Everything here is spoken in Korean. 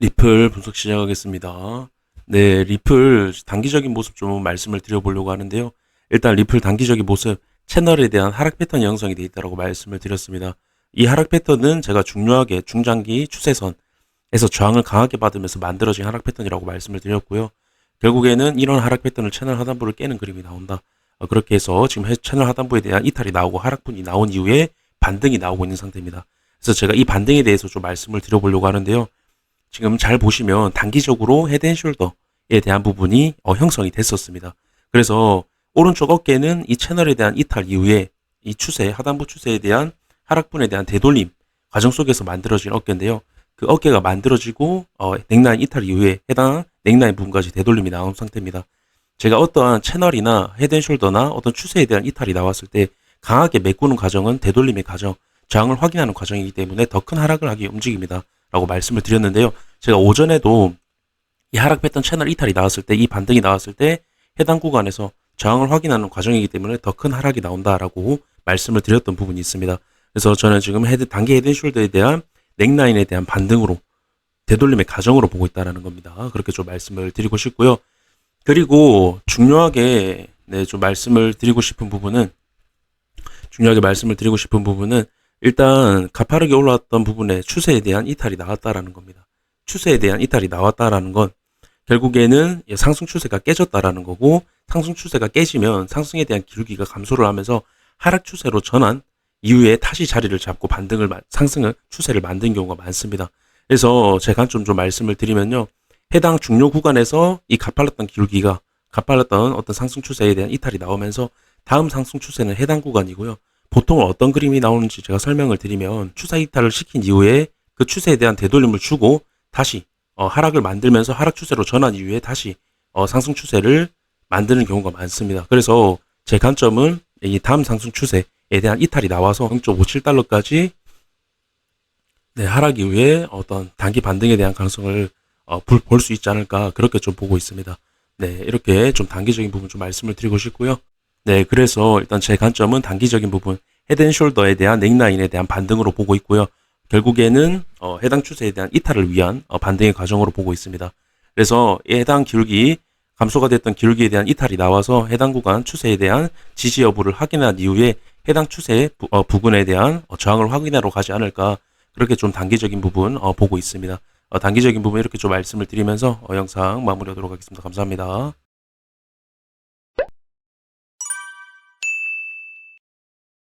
리플 분석 시작하겠습니다. 네, 리플 단기적인 모습 좀 말씀을 드려보려고 하는데요. 일단 리플 단기적인 모습, 채널에 대한 하락 패턴 형성이 되어 있다고 말씀을 드렸습니다. 이 하락 패턴은 제가 중요하게 중장기 추세선에서 저항을 강하게 받으면서 만들어진 하락 패턴이라고 말씀을 드렸고요. 결국에는 이런 하락 패턴을 채널 하단부를 깨는 그림이 나온다. 그렇게 해서 지금 채널 하단부에 대한 이탈이 나오고 하락분이 나온 이후에 반등이 나오고 있는 상태입니다. 그래서 제가 이 반등에 대해서 좀 말씀을 드려보려고 하는데요. 지금 잘 보시면 단기적으로 헤드앤숄더에 대한 부분이 형성이 됐었습니다. 그래서 오른쪽 어깨는 이 채널에 대한 이탈 이후에 이 추세, 하단부 추세에 대한 하락분에 대한 되돌림 과정 속에서 만들어진 어깨인데요. 그 어깨가 만들어지고 넥라인 이탈 이후에 해당 넥라인 부분까지 되돌림이 나온 상태입니다. 제가 어떠한 채널이나 헤드앤숄더나 어떤 추세에 대한 이탈이 나왔을 때 강하게 메꾸는 과정은 되돌림의 과정, 저항을 확인하는 과정이기 때문에 더 큰 하락을 하기 움직입니다. 라고 말씀을 드렸는데요. 제가 오전에도 이 하락 패턴 채널 이탈이 나왔을 때, 이 반등이 나왔을 때 해당 구간에서 저항을 확인하는 과정이기 때문에 더 큰 하락이 나온다라고 말씀을 드렸던 부분이 있습니다. 그래서 저는 지금 단기 헤드앤숄더에 대한 넥라인에 대한 반등으로 되돌림의 과정으로 보고 있다는 겁니다. 그렇게 좀 말씀을 드리고 싶고요. 그리고 중요하게 좀 말씀을 드리고 싶은 부분은 일단 가파르게 올라왔던 부분에 추세에 대한 이탈이 나왔다라는 겁니다. 추세에 대한 이탈이 나왔다라는 건 결국에는 상승 추세가 깨졌다라는 거고, 상승 추세가 깨지면 상승에 대한 기울기가 감소를 하면서 하락 추세로 전환 이후에 다시 자리를 잡고 상승을 추세를 만든 경우가 많습니다. 그래서 제 관점 좀 말씀을 드리면요. 해당 중요 구간에서 이 가팔랐던 어떤 상승 추세에 대한 이탈이 나오면서 다음 상승 추세는 해당 구간이고요. 보통 어떤 그림이 나오는지 제가 설명을 드리면 추세 이탈을 시킨 이후에 그 추세에 대한 되돌림을 주고 다시 하락을 만들면서 하락 추세로 전환 이후에 다시 상승 추세를 만드는 경우가 많습니다. 그래서 제 관점은 이 다음 상승 추세에 대한 이탈이 나와서 0.57달러까지 하락 이후에 어떤 단기 반등에 대한 가능성을 볼 수 있지 않을까, 그렇게 좀 보고 있습니다. 이렇게 좀 단기적인 부분 좀 말씀을 드리고 싶고요. 그래서 일단 제 관점은 단기적인 부분, 헤드앤숄더에 대한 넥라인에 대한 반등으로 보고 있고요. 결국에는 해당 추세에 대한 이탈을 위한 반등의 과정으로 보고 있습니다. 그래서 해당 기울기, 감소가 됐던 기울기에 대한 이탈이 나와서 해당 구간 추세에 대한 지지 여부를 확인한 이후에 해당 추세 부근에 대한 저항을 확인하러 가지 않을까, 그렇게 좀 단기적인 부분 보고 있습니다. 단기적인 부분 이렇게 좀 말씀을 드리면서 영상 마무리하도록 하겠습니다. 감사합니다.